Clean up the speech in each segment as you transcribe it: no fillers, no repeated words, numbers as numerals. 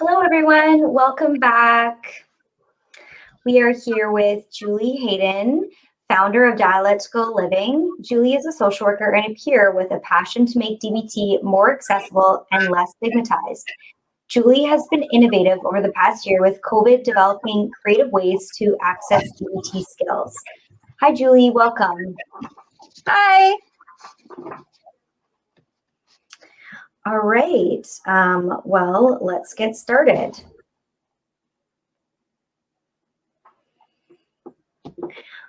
Hello, everyone. Welcome back. We are here with Julie Hayden, founder of Dialectical Living. Julie is a social worker and a peer with a passion to make DBT more accessible and less stigmatized. Julie has been innovative over the past year with COVID, developing creative ways to access DBT skills. Hi, Julie. Welcome. Hi. All right. Well, let's get started.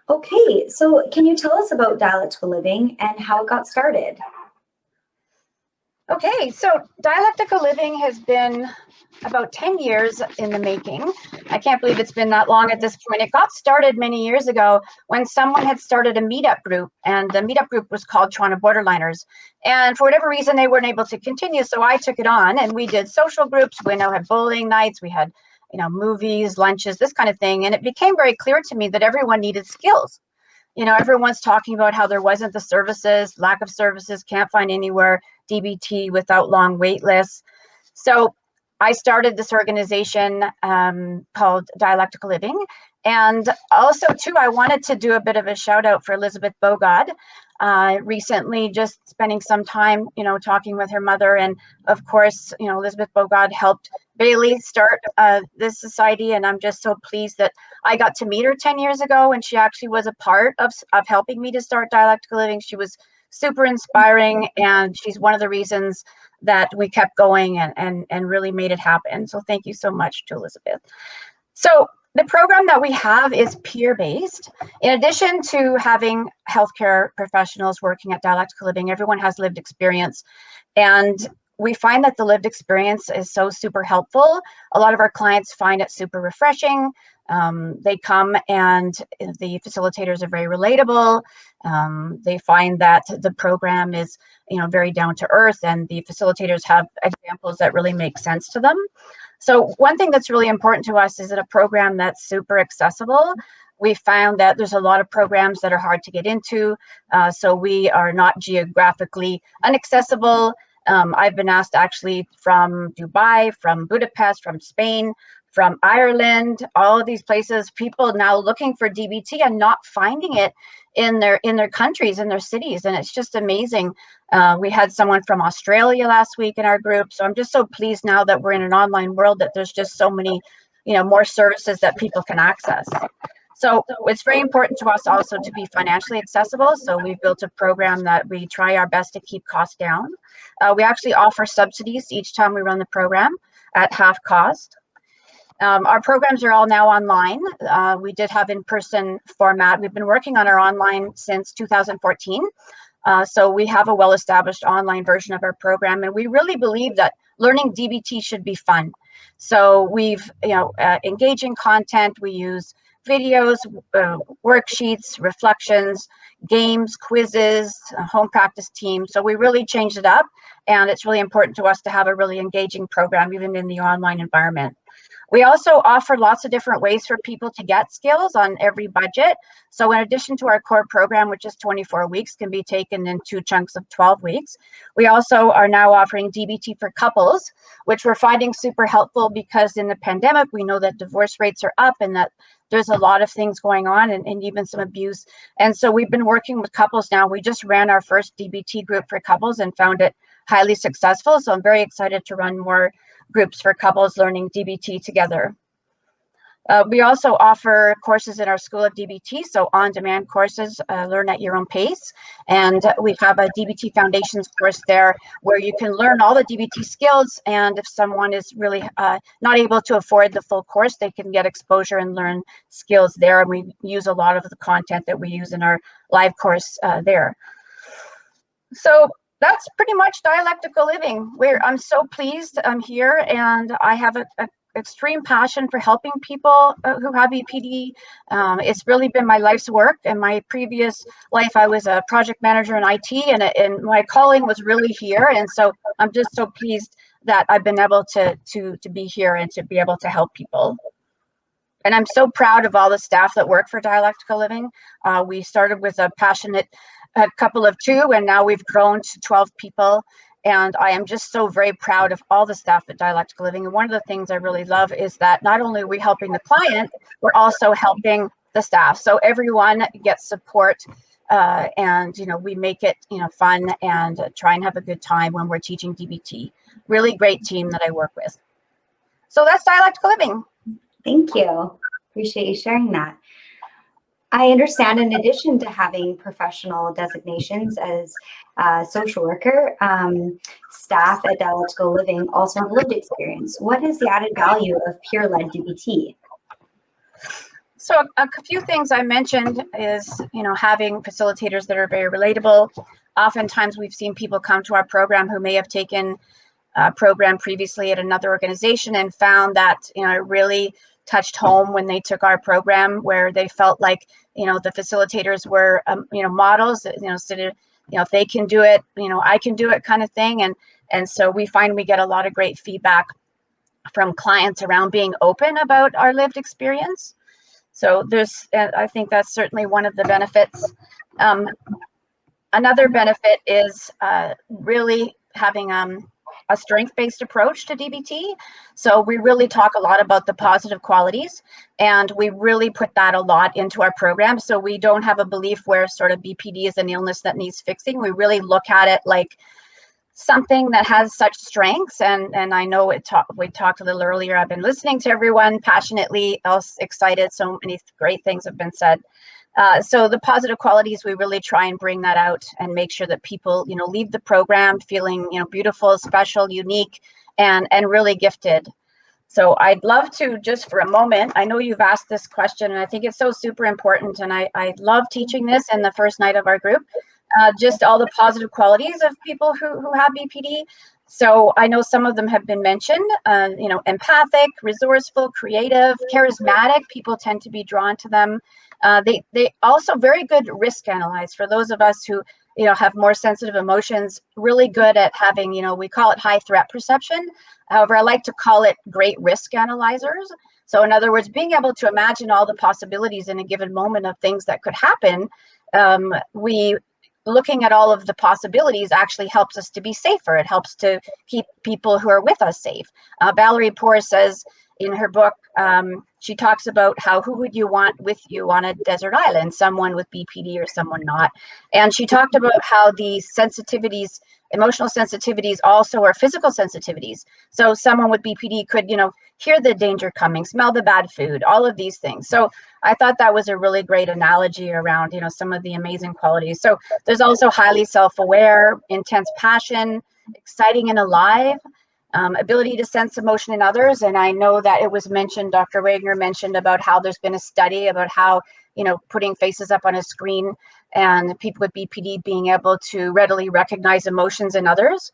Okay, so can you tell us about Dialectical Living and how it got started? Okay, so Dialectical Living has been about 10 years in the making. I can't believe it's been that long at this point. It got started many years ago when someone had started a meetup group, and the meetup group was called Toronto Borderliners. And for whatever reason, they weren't able to continue, so I took it on, and we did social groups. We now had bowling nights, we had movies, lunches, this kind of thing. And it became very clear to me that everyone needed skills. Everyone's talking about how there wasn't the services, lack of services, can't find anywhere DBT without long wait lists. So I started this organization called Dialectical Living. And also, too, I wanted to do a bit of a shout out for Elizabeth Bogod. Recently, just spending some time, talking with her mother. And of course, Elizabeth Bogod helped Bailey start this society. And I'm just so pleased that I got to meet her 10 years ago. And she actually was a part of helping me to start Dialectical Living. She was super inspiring. And she's one of the reasons that we kept going and really made it happen. So thank you so much to Elizabeth. So the program that we have is peer-based. In addition to having healthcare professionals working at Dialectical Living, everyone has lived experience. And we find that the lived experience is so super helpful. A lot of our clients find it super refreshing. They come and the facilitators are very relatable. They find that the program is very down to earth, and the facilitators have examples that really make sense to them. So one thing that's really important to us is that a program that's super accessible. We found that there's a lot of programs that are hard to get into, so we are not geographically inaccessible. I've been asked actually from Dubai, from Budapest, from Spain, from Ireland, all of these places, people now looking for DBT and not finding it in their countries, in their cities. And it's just amazing. We had someone from Australia last week in our group. So I'm just so pleased now that we're in an online world that there's just so many, more services that people can access. So it's very important to us also to be financially accessible. So we've built a program that we try our best to keep costs down. We actually offer subsidies each time we run the program at half cost. Our programs are all now online. We did have in-person format. We've been working on our online since 2014. So we have a well-established online version of our program, and we really believe that learning DBT should be fun. So we've, engaging content. We use videos, worksheets, reflections, games, quizzes, home practice team. So we really changed it up, and it's really important to us to have a really engaging program, even in the online environment. We also offer lots of different ways for people to get skills on every budget. So in addition to our core program, which is 24 weeks, can be taken in 2 chunks of 12 weeks. We also are now offering DBT for couples, which we're finding super helpful because in the pandemic, we know that divorce rates are up and that there's a lot of things going on and even some abuse. And so we've been working with couples now. We just ran our first DBT group for couples and found it highly successful. So I'm very excited to run more groups for couples learning DBT together. We also offer courses in our School of DBT, so on-demand courses, learn at your own pace. And we have a DBT Foundations course there where you can learn all the DBT skills. And if someone is really not able to afford the full course, they can get exposure and learn skills there. And we use a lot of the content that we use in our live course there. So that's pretty much Dialectical Living. I'm so pleased I'm here, and I have an extreme passion for helping people who have EPD. It's really been my life's work. In my previous life, I was a project manager in IT, and my calling was really here. And so I'm just so pleased that I've been able to be here and to be able to help people. And I'm so proud of all the staff that work for Dialectical Living. We started with a passionate couple of 2, and now we've grown to 12 people. And I am just so very proud of all the staff at Dialectical Living. And one of the things I really love is that not only are we helping the client, we're also helping the staff. So everyone gets support, and we make it fun and try and have a good time when we're teaching DBT. Really great team that I work with. So that's Dialectical Living. Thank you. Appreciate you sharing that. I understand in addition to having professional designations as a social worker, staff at Dialectical Living also have lived experience. What is the added value of peer-led DBT? So a few things I mentioned is, having facilitators that are very relatable. Oftentimes we've seen people come to our program who may have taken a program previously at another organization and found that, it really touched home when they took our program, where they felt like, the facilitators were, models, sort of, if they can do it, I can do it kind of thing. And so we find we get a lot of great feedback from clients around being open about our lived experience. So I think that's certainly one of the benefits. Another benefit is really having a strength-based approach to DBT. So we really talk a lot about the positive qualities, and we really put that a lot into our program. So we don't have a belief where sort of BPD is an illness that needs fixing. We really look at it like something that has such strengths. And I know we talked a little earlier. I've been listening to everyone passionately, else excited. So many great things have been said. So the positive qualities, we really try and bring that out and make sure that people, leave the program feeling, beautiful, special, unique, and really gifted. So I'd love to, just for a moment, I know you've asked this question, and I think it's so super important. And I love teaching this in the first night of our group, just all the positive qualities of people who have BPD. So I know some of them have been mentioned, empathic, resourceful, creative, charismatic. People tend to be drawn to them. They also very good risk analyze. For those of us who have more sensitive emotions, really good at having, we call it high threat perception. However, I like to call it great risk analyzers. So in other words, being able to imagine all the possibilities in a given moment of things that could happen, looking at all of the possibilities actually helps us to be safer. It helps to keep people who are with us safe. Valerie Poore says in her book, she talks about who would you want with you on a desert island, someone with BPD or someone not. And she talked about how the sensitivities, emotional sensitivities also are physical sensitivities. So someone with BPD could, hear the danger coming, smell the bad food, all of these things. So I thought that was a really great analogy around, some of the amazing qualities. So there's also highly self-aware, intense passion, exciting and alive, ability to sense emotion in others. And I know that it was mentioned, Dr. Wagner mentioned about how there's been a study about how, putting faces up on a screen and people with BPD being able to readily recognize emotions in others.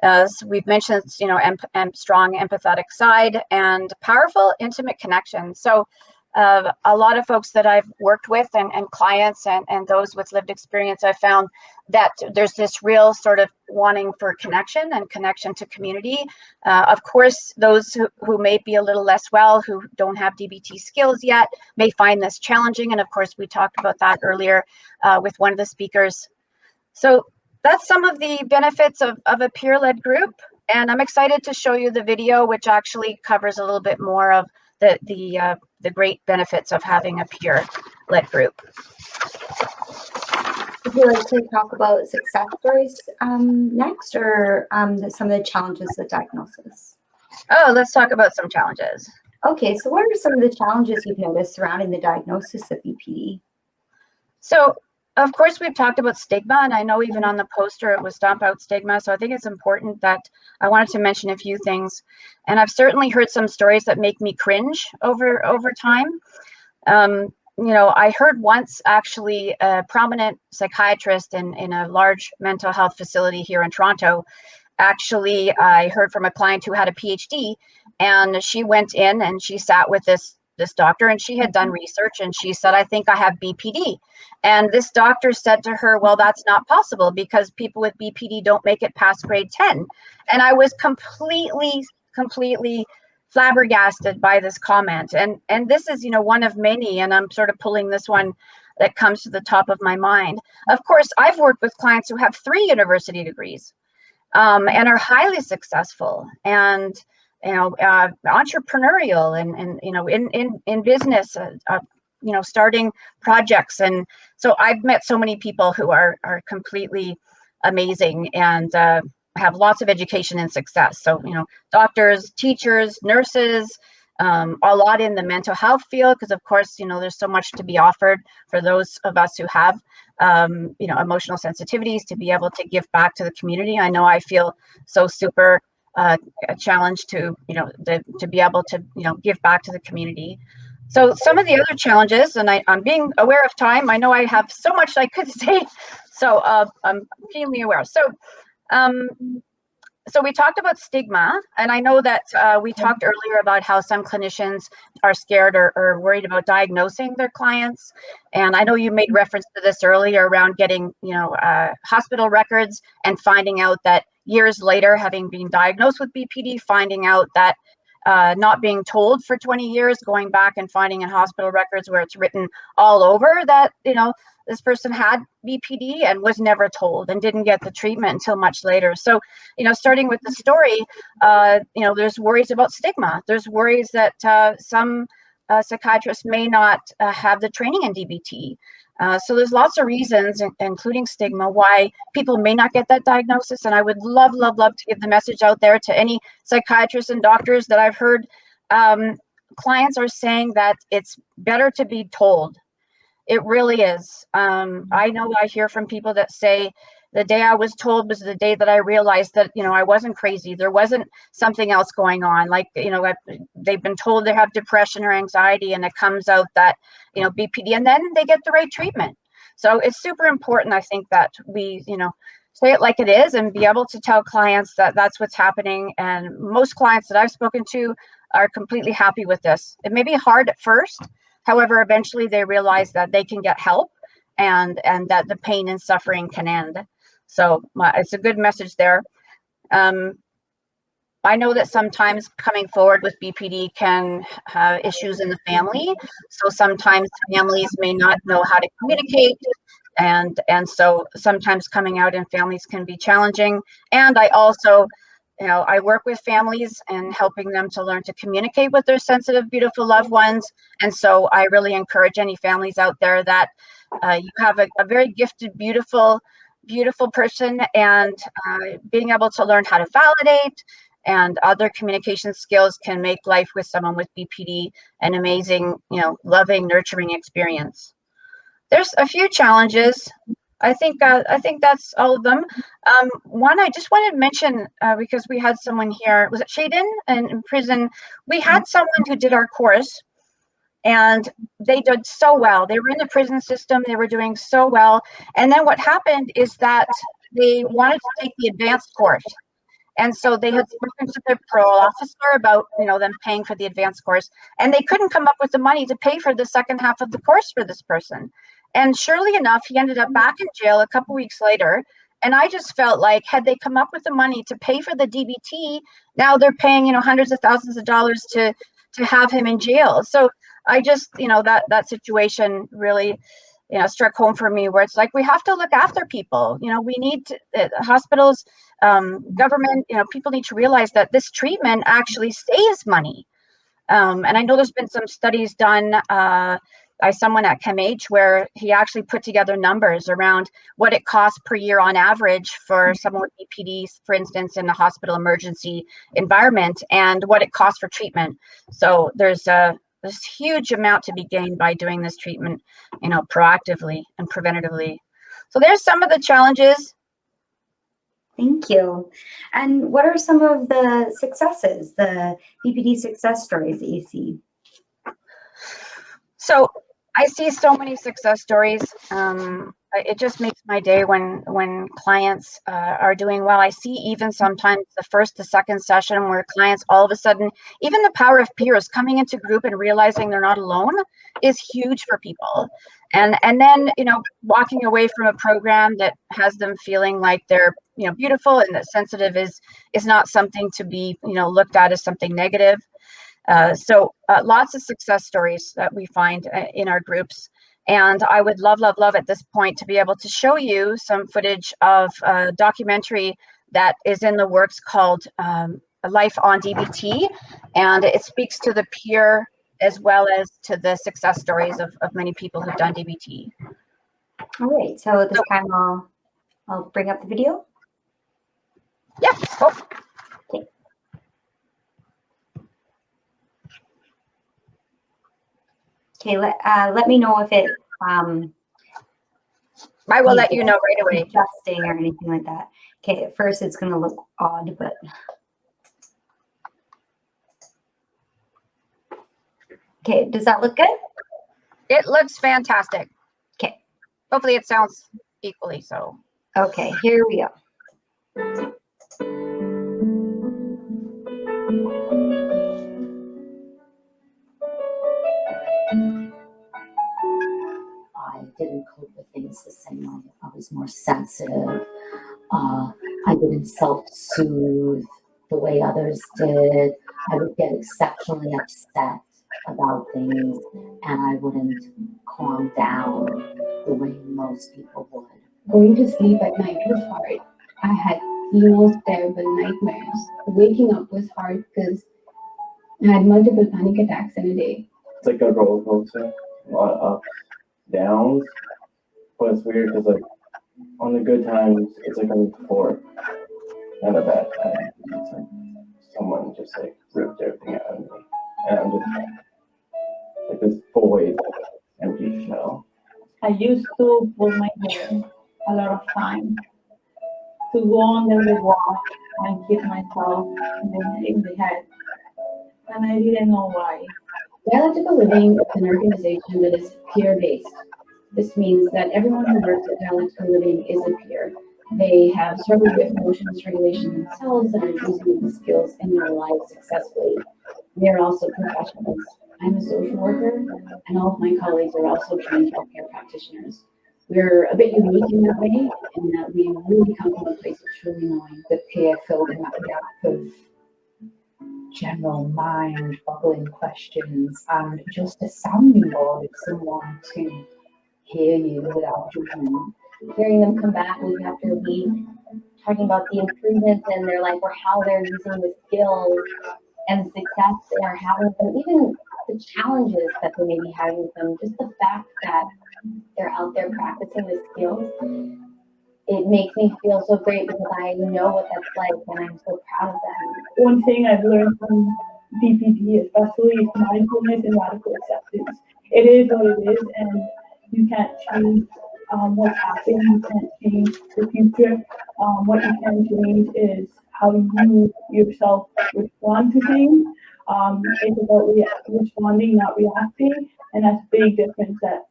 So we've mentioned, strong empathetic side and powerful intimate connection. So a lot of folks that I've worked with and clients and those with lived experience, I found that there's this real sort of wanting for connection and connection to community. Of course, those who may be a little less well, who don't have DBT skills yet, may find this challenging. And of course, we talked about that earlier with one of the speakers. So that's some of the benefits of a peer-led group. And I'm excited to show you the video, which actually covers a little bit more of the great benefits of having a peer-led group. Would you like to talk about success stories next, or some of the challenges of diagnosis? Oh, let's talk about some challenges. Okay, so what are some of the challenges you've noticed surrounding the diagnosis of BPD? So, of course, we've talked about stigma, and I know even on the poster it was Stomp Out Stigma. So I think it's important that I wanted to mention a few things. And I've certainly heard some stories that make me cringe over time. I heard once actually a prominent psychiatrist in a large mental health facility here in Toronto. Actually, I heard from a client who had a PhD, and she went in and she sat with this doctor, and she had done research, and she said, I think I have BPD. And this doctor said to her, well, that's not possible because people with BPD don't make it past grade 10. And I was completely flabbergasted by this comment. And this is, one of many, and I'm sort of pulling this one that comes to the top of my mind. Of course, I've worked with clients who have 3 university degrees. and are highly successful and entrepreneurial and in business, starting projects. And so I've met so many people who are completely amazing and have lots of education and success. So doctors, teachers, nurses, a lot in the mental health field, because of course there's so much to be offered for those of us who have emotional sensitivities, to be able to give back to the community. I know I feel so super challenged to to be able to give back to the community. So some of the other challenges, and I'm being aware of time. I know I have so much I could say, so I'm keenly aware. Um, so we talked about stigma, and I know that we talked earlier about how some clinicians are scared or worried about diagnosing their clients. And I know you made reference to this earlier around getting, hospital records and finding out that years later, having been diagnosed with BPD, finding out that not being told for 20 years, going back and finding in hospital records where it's written all over that, this person had BPD and was never told and didn't get the treatment until much later. So, starting with the story, there's worries about stigma. There's worries that some psychiatrists may not have the training in DBT. So there's lots of reasons, including stigma, why people may not get that diagnosis. And I would love, love, love to give the message out there to any psychiatrists and doctors that I've heard. Clients are saying that it's better to be told. It really is. I know I hear from people that say the day I was told was the day that I realized that, I wasn't crazy. There wasn't something else going on. Like, they've been told they have depression or anxiety, and it comes out that, BPD, and then they get the right treatment. So it's super important, I think, that we, say it like it is and be able to tell clients that that's what's happening. And most clients that I've spoken to are completely happy with this. It may be hard at first. However, eventually they realize that they can get help and that the pain and suffering can end. So it's a good message there. I know that sometimes coming forward with BPD can have issues in the family. So sometimes families may not know how to communicate. And so sometimes coming out in families can be challenging. And I also, I work with families and helping them to learn to communicate with their sensitive, beautiful loved ones. And so I really encourage any families out there that you have a very gifted, beautiful person, and being able to learn how to validate and other communication skills can make life with someone with BPD an amazing, loving, nurturing experience. There's a few challenges. I think that's all of them. One I just wanted to mention, because we had someone here, was it Hayden in prison? We had someone who did our course, and they did so well. They were in the prison system. They were doing so well. And then what happened is that they wanted to take the advanced course. And so they had spoken to their parole officer about, them paying for the advanced course, and they couldn't come up with the money to pay for the second half of the course for this person. And surely enough, he ended up back in jail a couple weeks later. And I just felt like, had they come up with the money to pay for the DBT, now they're paying, hundreds of thousands of dollars to have him in jail. So I just, that situation really, struck home for me, where it's like, we have to look after people. We need to, hospitals, government, people need to realize that this treatment actually saves money. And I know there's been some studies done by someone at ChemH where he actually put together numbers around what it costs per year on average for someone with BPD, for instance, in a hospital emergency environment, and what it costs for treatment. So there's this huge amount to be gained by doing this treatment, proactively and preventatively. So there's some of the challenges. Thank you. And what are some of the successes, the BPD success stories that you see? So I see so many success stories. It just makes my day when clients are doing well. I see even sometimes the first to second session where clients all of a sudden, even the power of peers coming into group and realizing they're not alone is huge for people. And then, walking away from a program that has them feeling like they're, beautiful, and that sensitive is not something to be, looked at as something negative. So lots of success stories that we find in our groups. And I would love, love, love at this point to be able to show you some footage of a documentary that is in the works called Life on DBT, and it speaks to the peer as well as to the success stories of many people who've done DBT. All right, so this time I'll bring up the video. Yeah. Oh. Okay. Okay, let me know if it I will let you know right away. Adjusting or anything like that. Okay, at first it's going to look odd, but okay, does that look good? It looks fantastic. Okay. Hopefully it sounds equally so. Okay, here we go. I didn't cope with things the same way. I was more sensitive. I didn't self-soothe the way others did. I would get exceptionally upset about things, and I wouldn't calm down the way most people would. Going to sleep at night was hard. I had the most terrible nightmares. Waking up was hard because I had multiple panic attacks in a day. It's like a roller coaster, a lot of ups, downs, but it's weird because like on the good times, it's like a euphoric, and the bad times, it's like someone just like ripped everything out of me, and I'm just like this void, empty shell. I used to pull my hair a lot of time, to go under the walk and hit myself in the head. And I didn't know why. Dialectical Living is an organization that is peer-based. This means that everyone who works at Dialectical Living is a peer. They have struggled with emotional dysregulation themselves and are using these skills in their lives successfully. They are also professionals. I'm a social worker, and all of my colleagues are also trained healthcare practitioners. We're a bit unique in that way, in that we really come from a place of truly knowing. The peer filled in that gap of general mind boggling questions and just a sounding board of someone to hear you without judgment. Hearing them come back week after week, talking about the improvements in their life or how they're using the skills and the success they are having with them, even the challenges that they may be having with them, just the fact that they're out there practicing the skills, it makes me feel so great because I know what that's like and I'm so proud of them. One thing I've learned from DBT especially is mindfulness and radical acceptance. It is what it is, and you can't change what's happened. You can't change the future. What you can change is how you yourself respond to things. It's about responding, not reacting, and that's a big difference that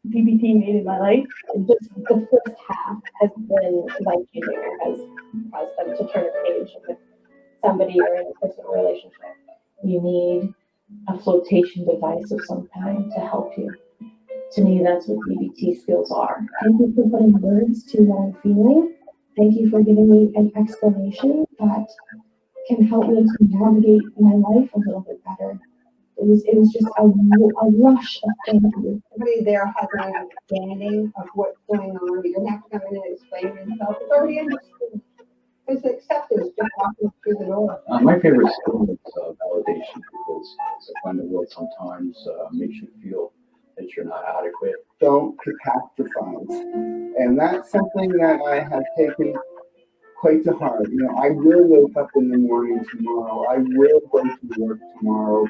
DBT made in my life. Just the first half has been life-changing. It has caused them to turn a page with somebody or in a personal relationship. You need a flotation device of some kind to help you. To me, that's what DBT skills are. Thank you for putting words to what I'm feeling. Thank you for giving me an explanation that can help me to navigate my life a little bit better. It was just a rush of thank you. Everybody there has an understanding of what's going on. You don't have to come in and explain yourself. It's already understood. It's accepted. It's just walking through the door. My favorite skill is validation, because I find the world sometimes makes you feel that you're not adequate. Don't catastrophize. And that's something that I have taken quite to heart. You know, I will wake up in the morning tomorrow. I will go to work tomorrow.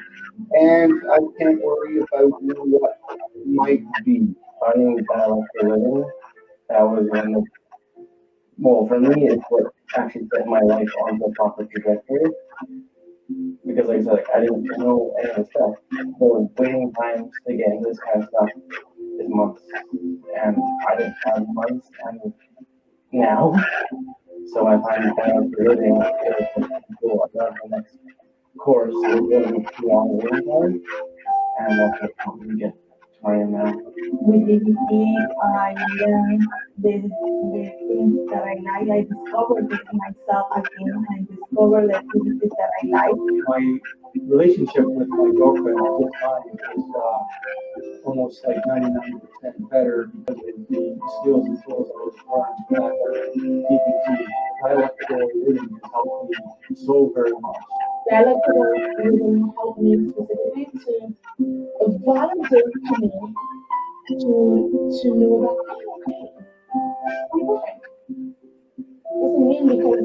And I can't worry about what might be. Finding dialectical living, that was one of, well, for me, it's what actually set my life on the proper trajectory. Because like I said, like, I didn't know any of the stuff. So waiting times to get into this kind of stuff is months. And I didn't have months and now. So I find dialectical living is cool. I got the next course is going to be 2 hours waiting time. And that's what helped me get to where I am now. With DBT, I learned the things that I like. I discovered myself again and discovered the activities that I like. My relationship with my girlfriend at this time is almost like 99% better because of the skills and tools I was learned that DBT, dialectical living, has helped me so very much. Dialectical living helped me specifically to validate to me to know that I am okay. I'm perfect. Doesn't mean because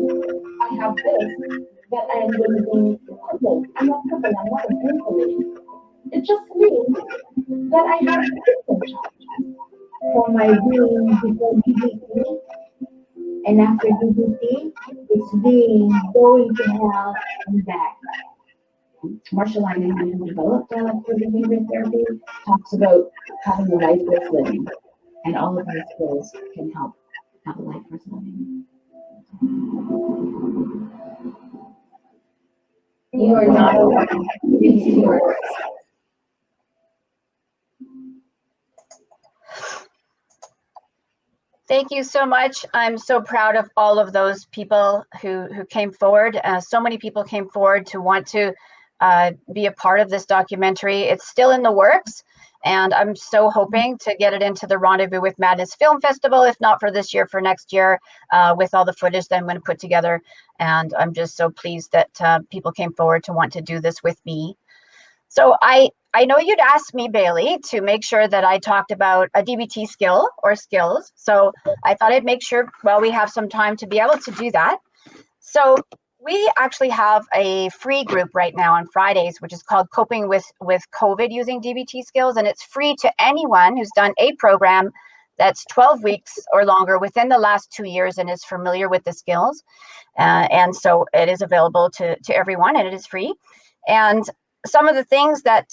I have this that I am going to be crippled. I'm not crippled. I'm not a brain condition. It just means that I have different challenges from my being before DBT and after DBT. It's being going to hell and back. Marshall Linehan, who developed dialectical behavior therapy, talks about having a life worth living, and all of these skills can help have a life worth living. You are not alone. It's yours. Thank you so much. I'm so proud of all of those people who came forward. So many people came forward to want to be a part of this documentary. It's still in the works, and I'm so hoping to get it into the Rendezvous with Madness Film Festival, if not for this year, for next year, with all the footage that I'm going to put together. And I'm just so pleased that people came forward to want to do this with me. So I know you'd asked me, Bailey, to make sure that I talked about a DBT skill or skills. So I thought I'd make sure, well, we have some time to be able to do that. So we actually have a free group right now on Fridays, which is called Coping with COVID using DBT skills. And it's free to anyone who's done a program that's 12 weeks or longer within the last 2 years and is familiar with the skills. And so it is available to everyone, and it is free. And some of the things that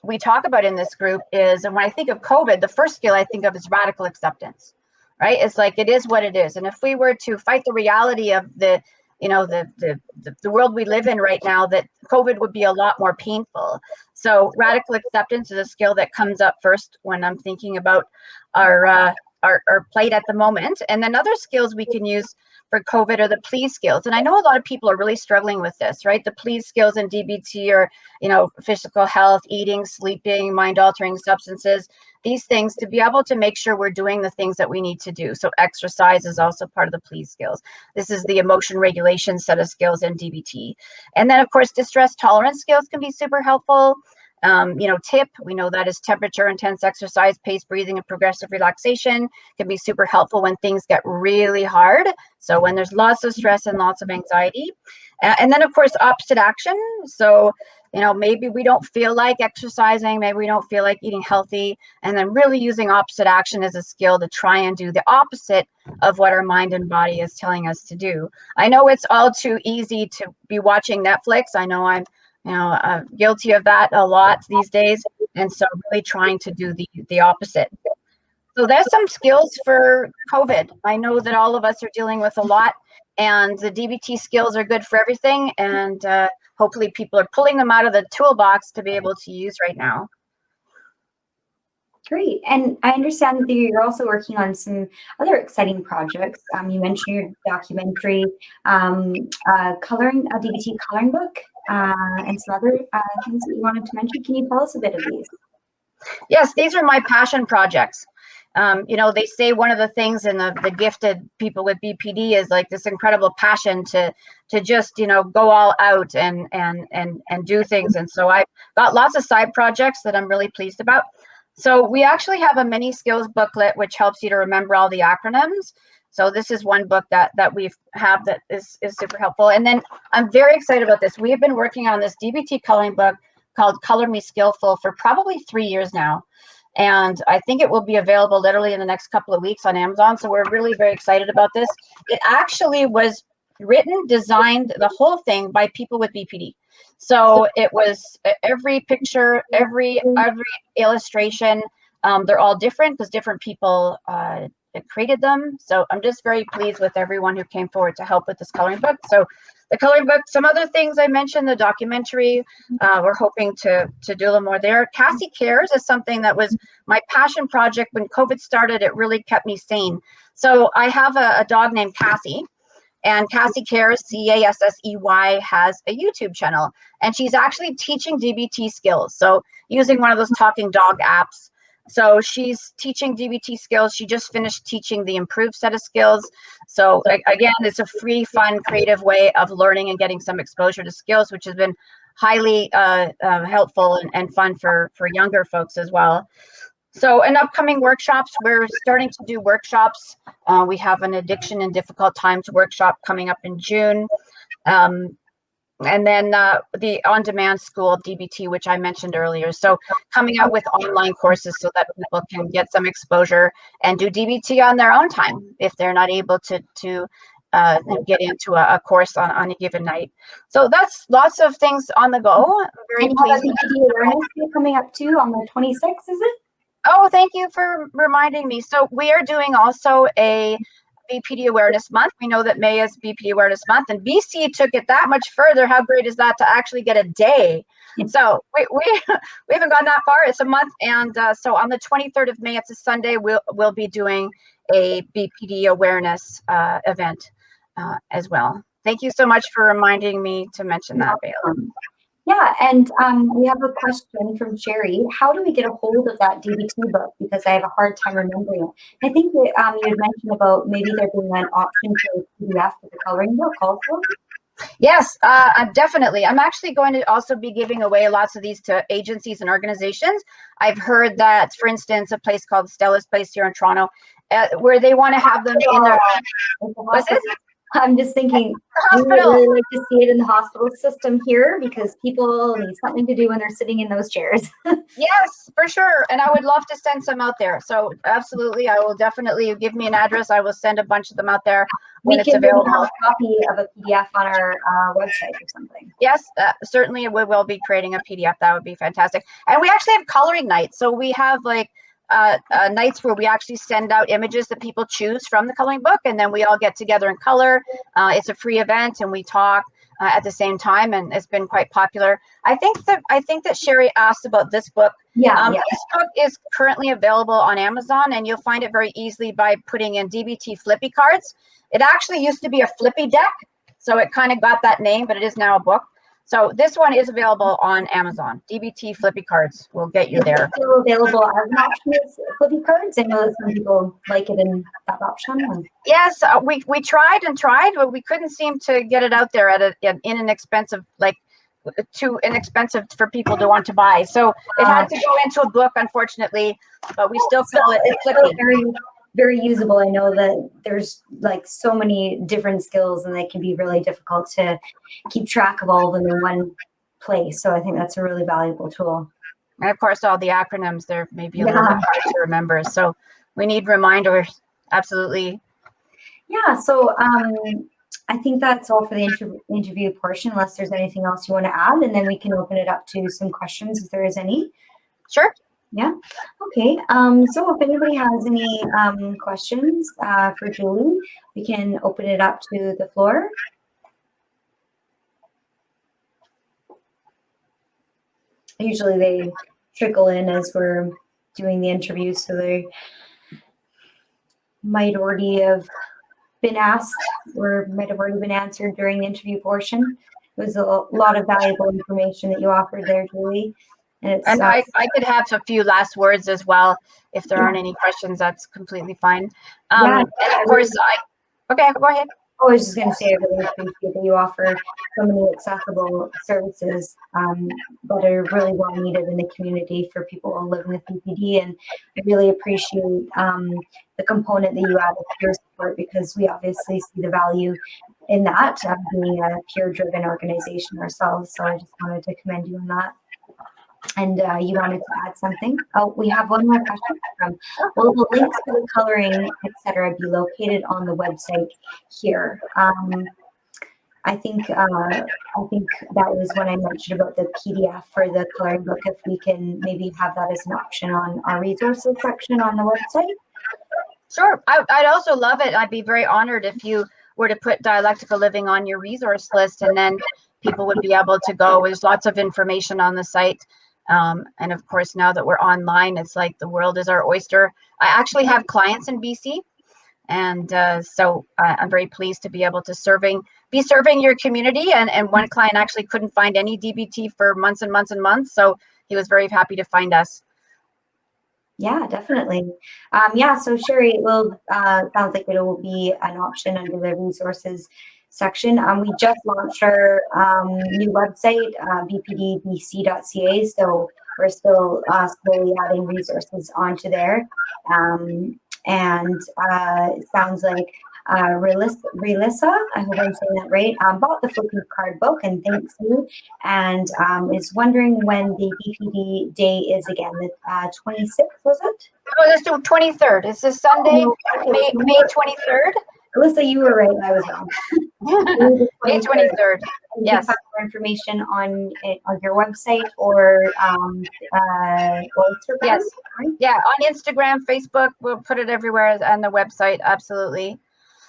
we talk about in this group is, and when I think of COVID, the first skill I think of is radical acceptance, right? It's like, it is what it is. And if we were to fight the reality of the world we live in right now, that COVID would be a lot more painful. So radical acceptance is a skill that comes up first when I'm thinking about our plight at the moment. And then other skills we can use for COVID are the please skills. And I know a lot of people are really struggling with this, right? The please skills in DBT are, physical health, eating, sleeping, mind altering substances, these things, to be able to make sure we're doing the things that we need to do. So exercise is also part of the please skills. This is the emotion regulation set of skills in DBT. And then of course, distress tolerance skills can be super helpful. TIP, we know that is temperature, intense exercise, paced breathing, and progressive relaxation, can be super helpful when things get really hard. So when there's lots of stress and lots of anxiety. And then of course, opposite action. So, maybe we don't feel like exercising, maybe we don't feel like eating healthy, and then really using opposite action as a skill to try and do the opposite of what our mind and body is telling us to do. I know it's all too easy to be watching Netflix. I know I'm guilty of that a lot these days. And so really trying to do the opposite. So there's some skills for COVID. I know that all of us are dealing with a lot, and the DBT skills are good for everything. And hopefully people are pulling them out of the toolbox to be able to use right now. Great. And I understand that you're also working on some other exciting projects. You mentioned your documentary, coloring, a DBT coloring book, and some other things that you wanted to mention. Can you tell us a bit of these? Yes, these are my passion projects. They say one of the things in the gifted people with BPD is like this incredible passion to just, go all out and do things. And so I've got lots of side projects that I'm really pleased about. So we actually have a mini skills booklet, which helps you to remember all the acronyms. So this is one book that we have that is super helpful. And then I'm very excited about this. We have been working on this DBT coloring book called Color Me Skillful for probably 3 years now. And I think it will be available literally in the next couple of weeks on Amazon. So we're really very excited about this. It actually was written, designed, the whole thing by people with BPD. So it was every picture, every illustration. They're all different because different people created them. So I'm just very pleased with everyone who came forward to help with this coloring book. So the coloring book, some other things I mentioned, the documentary, we're hoping to do a little more there. Cassie Cares is something that was my passion project. When COVID started, it really kept me sane. So I have a dog named Cassie, And Cassie Cares, CASSEY, has a YouTube channel, and she's actually teaching DBT skills. So using one of those talking dog apps. So she's teaching DBT skills. She just finished teaching the improved set of skills. So again, it's a free, fun, creative way of learning and getting some exposure to skills, which has been highly helpful and fun for younger folks as well. So in upcoming workshops, we're starting to do workshops. We have an addiction in difficult times workshop coming up in June. And then the on-demand school of DBT, which I mentioned earlier. So coming out with online courses so that people can get some exposure and do DBT on their own time if they're not able to get into a course on a given night. So that's lots of things on the go. I'm very pleased. DBT awareness day coming up too on the 26th, is it? Oh, thank you for reminding me. So we are doing also a BPD Awareness Month. We know that May is BPD Awareness Month, and BC took it that much further. How great is that to actually get a day? So we haven't gone that far. It's a month, and so on the 23rd of May, it's a Sunday. We'll be doing a BPD awareness event as well. Thank you so much for reminding me to mention that, Bailey. Yeah, and we have a question from Sherry. How do we get a hold of that DBT book? Because I have a hard time remembering it. I think that you had mentioned about maybe there being an option for PDF for the coloring book also. Yes, definitely. I'm actually going to also be giving away lots of these to agencies and organizations. I've heard that, for instance, a place called Stella's Place here in Toronto, where they want to have them in their. What's this? I'm just thinking, we would really like to see it in the hospital system here because people need something to do when they're sitting in those chairs. Yes, for sure. And I would love to send some out there. So absolutely, I will definitely give me an address. I will send a bunch of them out there when it's available. Have a copy of a PDF on our website or something. Yes, certainly we will be creating a PDF. That would be fantastic. And we actually have coloring nights. So we have like nights where we actually send out images that people choose from the coloring book, and then we all get together and color. It's a free event, and we talk at the same time, and it's been quite popular. I think that Sherry asked about this book. Yeah. This book is currently available on Amazon, and you'll find it very easily by putting in DBT flippy cards. It actually used to be a flippy deck, so it kind of got that name, but it is now a book. So this one is available on Amazon. DBT flippy cards will get you there. It's still available as an option as flippy cards. I know that some people like it in that option. Yes, we tried and tried, but we couldn't seem to get it out there at inexpensive, like too inexpensive for people to want to buy. So it had to go into a book, unfortunately, but we still call it flippy. Very usable. I know that there's like so many different skills and they can be really difficult to keep track of all of them in one place. So I think that's a really valuable tool. And of course, all the acronyms, they're maybe a little bit hard to remember. So we need reminders. Absolutely. Yeah. So I think that's all for the interview portion, unless there's anything else you want to add, and then we can open it up to some questions if there is any. Sure. Yeah. Okay. So if anybody has any questions for Julie, we can open it up to the floor. Usually they trickle in as we're doing the interview, so they might already have been asked or might have already been answered during the interview portion. It was a lot of valuable information that you offered there, Julie. And I could have a few last words as well. If there aren't any questions, that's completely fine. And of course, okay, go ahead. I was just going to say, I really appreciate that you offer so many accessible services that are really well needed in the community for people living with BPD. And I really appreciate the component that you add of peer support, because we obviously see the value in that, being a peer-driven organization ourselves. So I just wanted to commend you on that. And you wanted to add something? Oh, we have one more question. Will the links to the coloring, etc., be located on the website here? I think that was when I mentioned about the PDF for the coloring book. If we can maybe have that as an option on our resources section on the website. Sure, I'd also love it. I'd be very honored if you were to put Dialectical Living on your resource list, and then people would be able to go. There's lots of information on the site. And of course, now that we're online, it's like the world is our oyster. I actually have clients in BC. And so I'm very pleased to be able to be serving your community. And one client actually couldn't find any DBT for months and months and months. So he was very happy to find us. Yeah, definitely. Yeah, so Sherry, it will sounds like it will be an option under the resources section. We just launched our new website, bpdbc.ca, so we're still slowly adding resources onto there. And it sounds like Relissa, I hope I'm saying that right, bought the flipping card book, and thanks you, and is wondering when the BPD day is again, the 26th, was it? Oh, let's do 23rd. It's this Sunday, Oh, no, okay. May 23rd. Alyssa, you were right, I was wrong. May 23rd. You Yes. can find more information on your website or Instagram. Yes. Right? Yeah, on Instagram, Facebook, we'll put it everywhere on the website. Absolutely.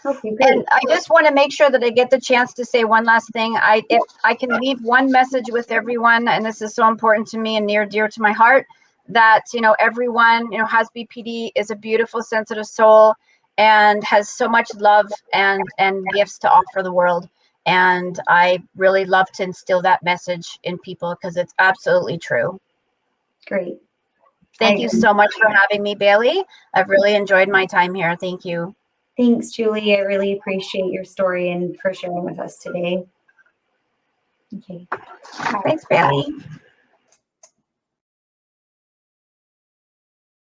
Okay, great. And I just want to make sure that I get the chance to say one last thing. If I can leave one message with everyone, and this is so important to me and near dear to my heart, that everyone has BPD, is a beautiful, sensitive soul, and has so much love and gifts to offer the world. And I really love to instill that message in people because it's absolutely true. Great. Thank you so much for having me, Bailey. I've really enjoyed my time here. Thank you. Thanks, Julie. I really appreciate your story and for sharing with us today. Okay. Thanks, Bailey.